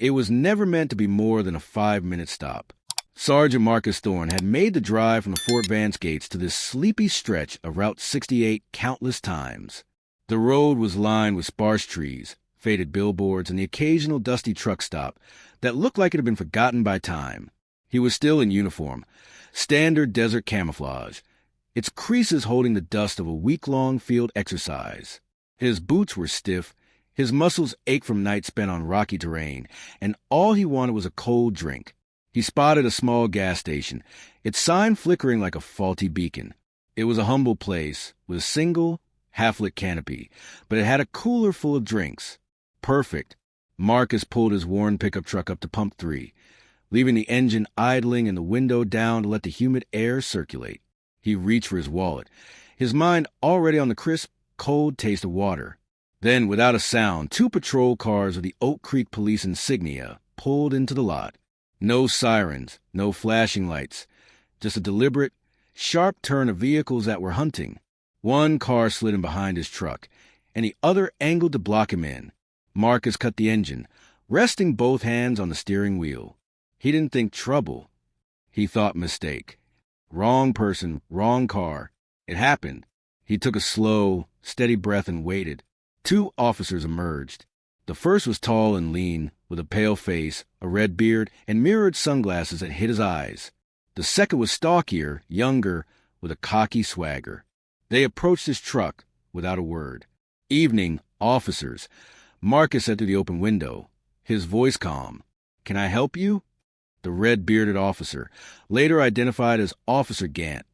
It was never meant to be more than a 5-minute stop. Sergeant Marcus Thorne had made the drive from the Fort Vance gates to this sleepy stretch of Route 68 countless times. The road was lined with sparse trees, faded billboards, and the occasional dusty truck stop that looked like it had been forgotten by time. He was still in uniform, standard desert camouflage, its creases holding the dust of a week-long field exercise. His boots were stiff, his muscles ached from nights spent on rocky terrain, and all he wanted was a cold drink. He spotted a small gas station, its sign flickering like a faulty beacon. It was a humble place, with a single, half-lit canopy, but it had a cooler full of drinks. Perfect. Marcus pulled his worn pickup truck up to Pump 3, leaving the engine idling and the window down to let the humid air circulate. He reached for his wallet, his mind already on the crisp, cold taste of water. Then, without a sound, 2 patrol cars with the Oak Creek Police insignia pulled into the lot. No sirens, no flashing lights, just a deliberate, sharp turn of vehicles that were hunting. One car slid in behind his truck, and the other angled to block him in. Marcus cut the engine, resting both hands on the steering wheel. He didn't think trouble. He thought mistake. Wrong person, wrong car. It happened. He took a slow, steady breath and waited. 2 officers emerged. The first was tall and lean, with a pale face, a red beard, and mirrored sunglasses that hid his eyes. The second was stockier, younger, with a cocky swagger. They approached his truck without a word. "Evening, officers," Marcus said through the open window, his voice calm. "Can I help you?" The red-bearded officer, later identified as Officer Gant,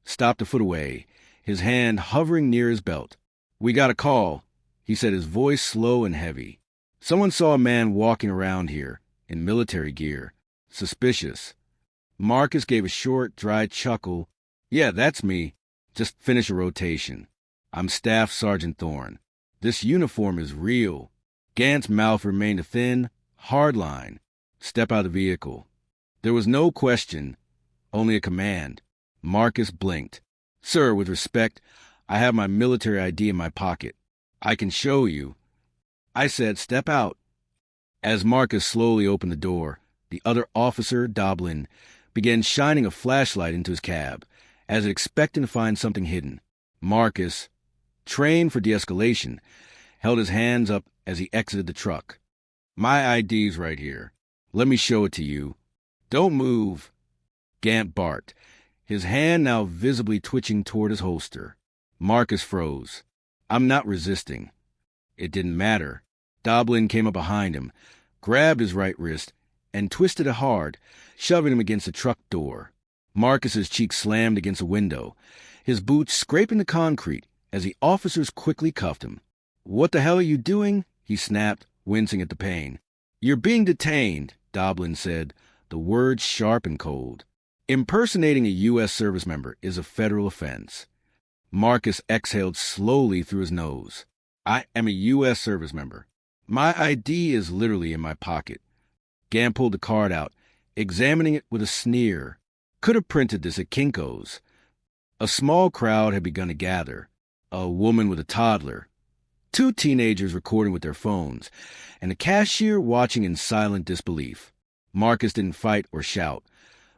stopped a foot away, his hand hovering near his belt. "We got a call," he said, his voice slow and heavy. "Someone saw a man walking around here, in military gear. Suspicious." Marcus gave a short, dry chuckle. "Yeah, that's me. Just finish a rotation. I'm Staff Sergeant Thorne. This uniform is real." Gant's mouth remained a thin, hard line. "Step out of the vehicle." There was no question, only a command. Marcus blinked. "Sir, with respect, I have my military ID in my pocket. I can show you." "I said step out." As Marcus slowly opened the door, the other officer, Doblin, began shining a flashlight into his cab, as if expecting to find something hidden. Marcus, trained for de-escalation, held his hands up as he exited the truck. "My ID's right here. Let me show it to you." "Don't move," Gant barked, his hand now visibly twitching toward his holster. Marcus froze. "I'm not resisting." It didn't matter. Doblin came up behind him, grabbed his right wrist, and twisted it hard, shoving him against the truck door. Marcus's cheek slammed against a window, his boots scraping the concrete as the officers quickly cuffed him. "What the hell are you doing?" he snapped, wincing at the pain. "You're being detained," Doblin said, the words sharp and cold. "Impersonating a U.S. service member is a federal offense." Marcus exhaled slowly through his nose. "I am a U.S. service member. My ID is literally in my pocket." Gant pulled the card out, examining it with a sneer. Could have printed this at Kinko's. A small crowd had begun to gather. A woman with a toddler, 2 teenagers recording with their phones, and a cashier watching in silent disbelief. Marcus didn't fight or shout,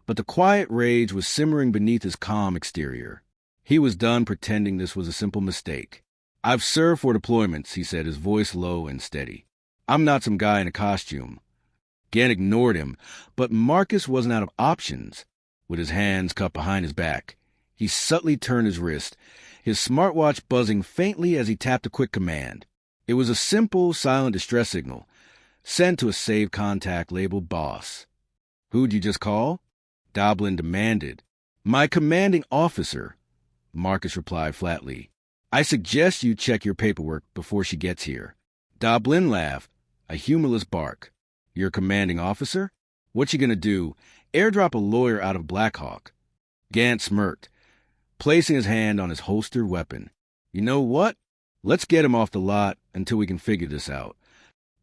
but the quiet rage was simmering beneath his calm exterior. He was done pretending this was a simple mistake. "I've served for deployments," he said, his voice low and steady. "I'm not some guy in a costume." Gant ignored him, but Marcus wasn't out of options. With his hands cupped behind his back, he subtly turned his wrist, his smartwatch buzzing faintly as he tapped a quick command. It was a simple, silent distress signal, sent to a saved contact labeled Boss. "Who'd you just call?" Doblin demanded. "My commanding officer," Marcus replied flatly. "I suggest you check your paperwork before she gets here." Doblin laughed, a humorless bark. "Your commanding officer? What's she gonna do? Airdrop a lawyer out of Black Hawk?" Gant smirked, placing his hand on his holstered weapon. "You know what? Let's get him off the lot until we can figure this out."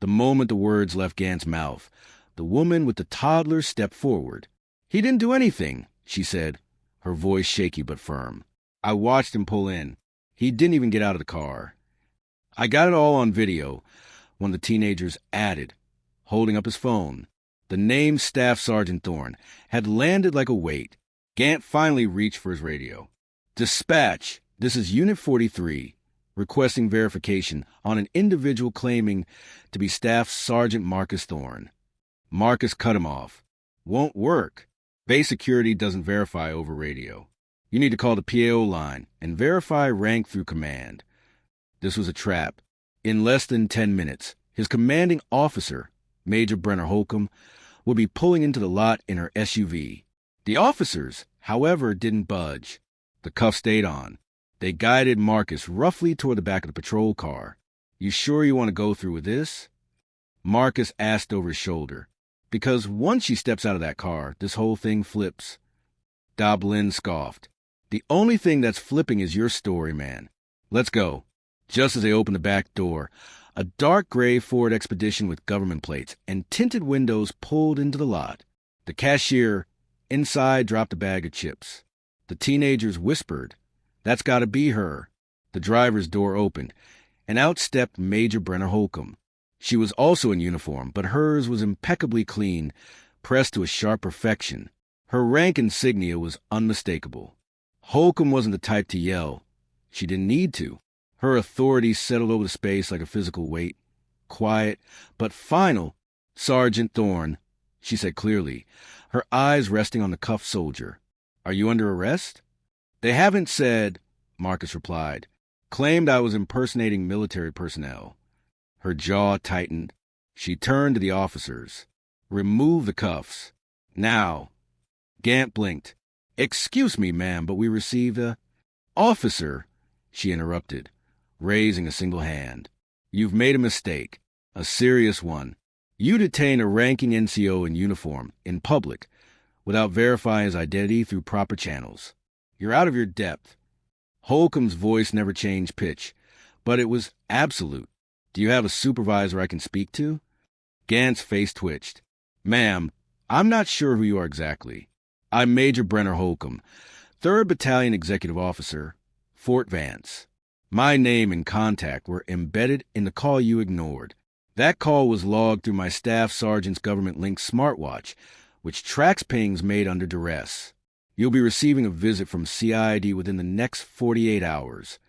The moment the words left Gant's mouth, the woman with the toddler stepped forward. "He didn't do anything," she said, her voice shaky but firm. "I watched him pull in. He didn't even get out of the car." "I got it all on video," one of the teenagers added, holding up his phone. The name Staff Sergeant Thorne had landed like a weight. Gant finally reached for his radio. "Dispatch, this is Unit 43, requesting verification on an individual claiming to be Staff Sergeant Marcus Thorne." Marcus cut him off. "Won't work. Base security doesn't verify over radio. You need to call the PAO line and verify rank through command." This was a trap. In less than 10 minutes, his commanding officer, Major Brenner Holcomb, would be pulling into the lot in her SUV. The officers, however, didn't budge. The cuffs stayed on. They guided Marcus roughly toward the back of the patrol car. "You sure you want to go through with this?" Marcus asked over his shoulder. "Because once she steps out of that car, this whole thing flips." Doblin scoffed. "The only thing that's flipping is your story, man. Let's go." Just as they opened the back door, a dark gray Ford Expedition with government plates and tinted windows pulled into the lot. The cashier inside dropped a bag of chips. The teenagers whispered, "That's got to be her." The driver's door opened, and out stepped Major Brenner Holcomb. She was also in uniform, but hers was impeccably clean, pressed to a sharp perfection. Her rank insignia was unmistakable. Holcomb wasn't the type to yell. She didn't need to. Her authority settled over the space like a physical weight. Quiet, but final. "Sergeant Thorne," she said clearly, her eyes resting on the cuffed soldier. "Are you under arrest?" "They haven't said," Marcus replied. "Claimed I was impersonating military personnel." Her jaw tightened. She turned to the officers. "Remove the cuffs. Now." Gant blinked. "Excuse me, ma'am, but we received a—" "Officer," she interrupted, raising a single hand. "You've made a mistake. A serious one. You detain a ranking NCO in uniform, in public, without verifying his identity through proper channels. You're out of your depth." Holcomb's voice never changed pitch, but it was absolute. "Do you have a supervisor I can speak to?" Gant's face twitched. "Ma'am, I'm not sure who you are exactly. I'm Major Brenner Holcomb, 3rd Battalion Executive Officer, Fort Vance. My name and contact were embedded in the call you ignored. That call was logged through my staff sergeant's government-linked smartwatch, which tracks pings made under duress. You'll be receiving a visit from CID within the next 48 hours.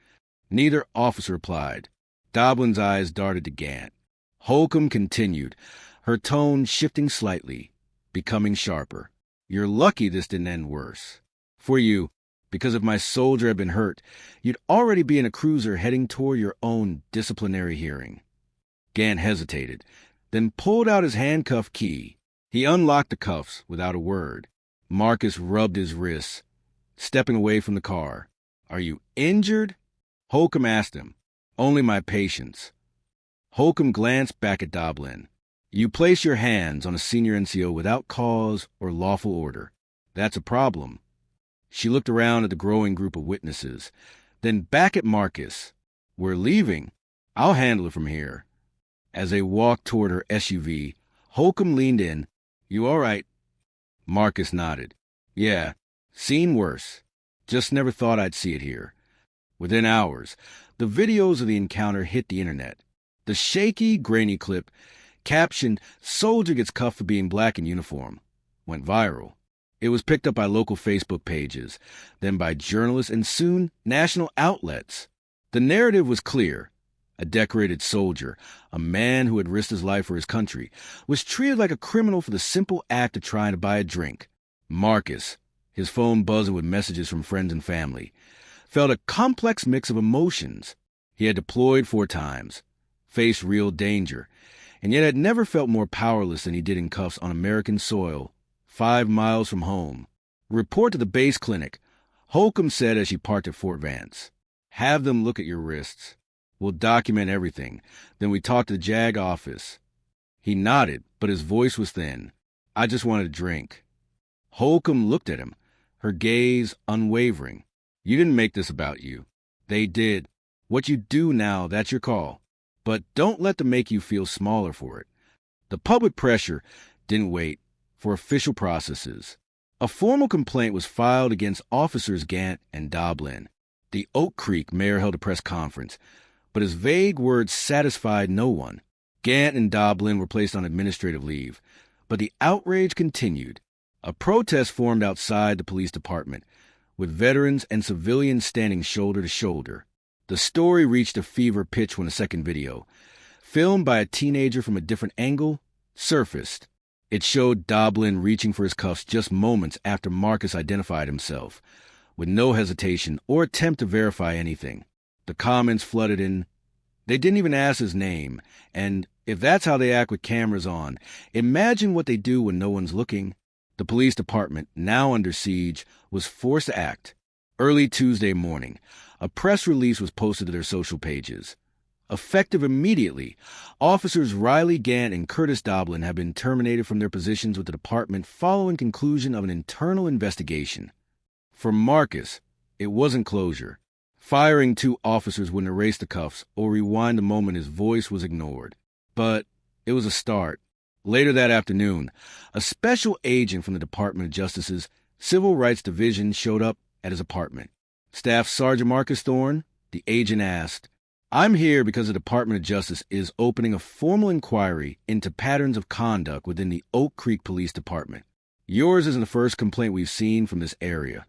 Neither officer replied. Doblin's eyes darted to Gant. Holcomb continued, her tone shifting slightly, becoming sharper. "You're lucky this didn't end worse. For you, because if my soldier had been hurt, you'd already be in a cruiser heading toward your own disciplinary hearing." Gant hesitated, then pulled out his handcuff key. He unlocked the cuffs without a word. Marcus rubbed his wrists, stepping away from the car. "Are you injured?" Holcomb asked him. "Only my patience." Holcomb glanced back at Doblin. "You place your hands on a senior NCO without cause or lawful order. That's a problem." She looked around at the growing group of witnesses, then back at Marcus. "We're leaving. I'll handle it from here." As they walked toward her SUV, Holcomb leaned in. "You all right?" Marcus nodded. "Yeah, seen worse. Just never thought I'd see it here." Within hours, the videos of the encounter hit the internet. The shaky, grainy clip, captioned "Soldier Gets Cuffed for Being Black in Uniform," went viral. It was picked up by local Facebook pages, then by journalists and soon national outlets. The narrative was clear. A decorated soldier, a man who had risked his life for his country, was treated like a criminal for the simple act of trying to buy a drink. Marcus, his phone buzzing with messages from friends and family, felt a complex mix of emotions. He had deployed 4 times, faced real danger, and yet had never felt more powerless than he did in cuffs on American soil, 5 miles from home. "Report to the base clinic," Holcomb said as she parked at Fort Vance. "Have them look at your wrists. We'll document everything. Then we talk to the JAG office." He nodded, but his voice was thin. "I just wanted a drink." Holcomb looked at him, her gaze unwavering. "You didn't make this about you. They did. What you do now, that's your call. But don't let them make you feel smaller for it." The public pressure didn't wait for official processes. A formal complaint was filed against officers Gant and Doblin. The Oak Creek mayor held a press conference, but his vague words satisfied no one. Gant and Doblin were placed on administrative leave, but the outrage continued. A protest formed outside the police department, with veterans and civilians standing shoulder to shoulder. The story reached a fever pitch when a second video, filmed by a teenager from a different angle, surfaced. It showed Doblin reaching for his cuffs just moments after Marcus identified himself, with no hesitation or attempt to verify anything. The comments flooded in. They didn't even ask his name, and if that's how they act with cameras on, imagine what they do when no one's looking. The police department, now under siege, was forced to act. Early Tuesday morning, a press release was posted to their social pages. Effective immediately, officers Riley Gant and Curtis Doblin have been terminated from their positions with the department following conclusion of an internal investigation. For Marcus, it wasn't closure. Firing 2 officers wouldn't erase the cuffs or rewind the moment his voice was ignored. But it was a start. Later that afternoon, a special agent from the Department of Justice's Civil Rights Division showed up at his apartment. Staff Sergeant Marcus Thorne, the agent asked, "I'm here because the Department of Justice is opening a formal inquiry into patterns of conduct within the Oak Creek Police Department. Yours isn't the first complaint we've seen from this area,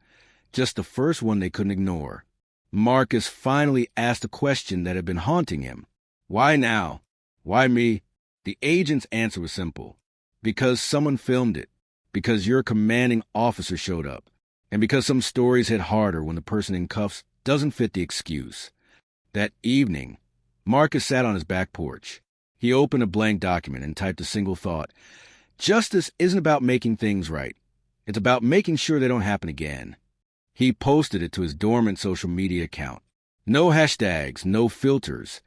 just the first one they couldn't ignore." Marcus finally asked a question that had been haunting him. "Why now? Why me?" The agent's answer was simple. "Because someone filmed it, because your commanding officer showed up, and because some stories hit harder when the person in cuffs doesn't fit the excuse." That evening, Marcus sat on his back porch. He opened a blank document and typed a single thought. Justice isn't about making things right. It's about making sure they don't happen again. He posted it to his dormant social media account. No hashtags, no filters,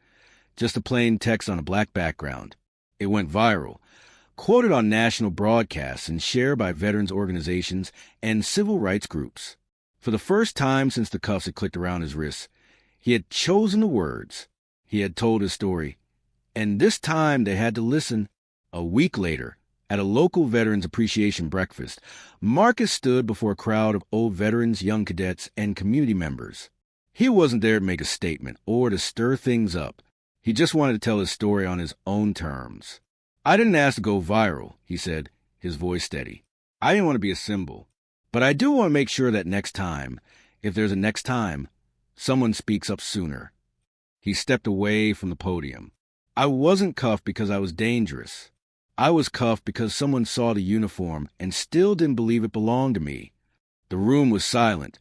just a plain text on a black background. It went viral, quoted on national broadcasts and shared by veterans organizations and civil rights groups. For the first time since the cuffs had clicked around his wrists, he had chosen the words. He had told his story. And this time they had to listen. A week later, at a local Veterans Appreciation Breakfast, Marcus stood before a crowd of old veterans, young cadets, and community members. He wasn't there to make a statement or to stir things up. He just wanted to tell his story on his own terms. "I didn't ask to go viral," he said, his voice steady. "I didn't want to be a symbol. But I do want to make sure that next time, if there's a next time, someone speaks up sooner." He stepped away from the podium. "I wasn't cuffed because I was dangerous. I was cuffed because someone saw the uniform and still didn't believe it belonged to me." The room was silent.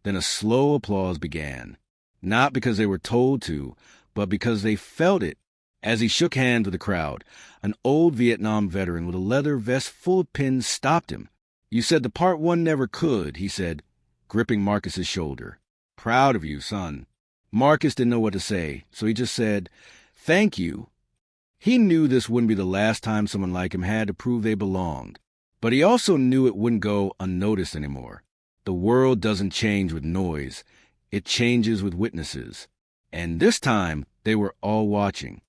Then a slow applause began. Not because they were told to, but because they felt it. As he shook hands with the crowd, an old Vietnam veteran with a leather vest full of pins stopped him. "You said the part one never could," he said, gripping Marcus's shoulder. "Proud of you, son." Marcus didn't know what to say, so he just said, "Thank you." He knew this wouldn't be the last time someone like him had to prove they belonged. But he also knew it wouldn't go unnoticed anymore. The world doesn't change with noise. It changes with witnesses. And this time, they were all watching.